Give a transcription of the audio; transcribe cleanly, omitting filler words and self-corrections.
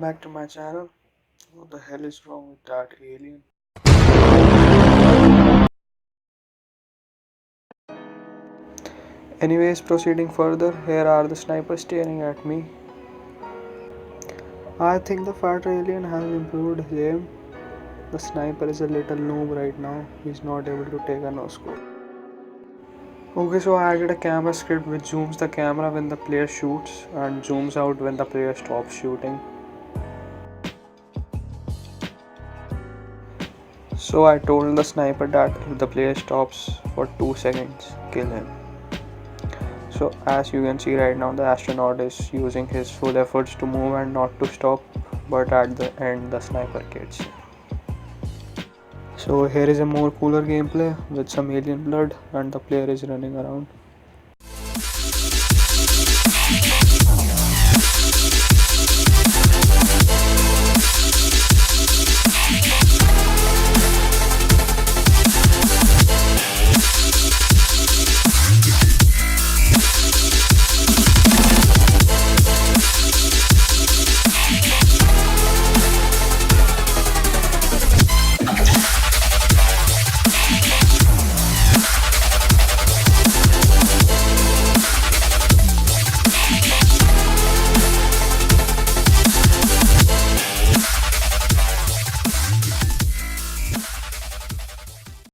back to my channel. What the hell is wrong with that alien? Anyways, proceeding further, here are the snipers staring at me. I think the fighter alien has improved his aim. The sniper is a little noob right now. He's not able to take a no scope. Okay, so I added a camera script which zooms the camera when the player shoots and zooms out when the player stops shooting. So I told the sniper that if the player stops for 2 seconds, kill him. So as you can see right now, the astronaut is using his full efforts to move and not to stop, but at the end the sniper gets him. So here is a more cooler gameplay with some alien blood and the player is running around.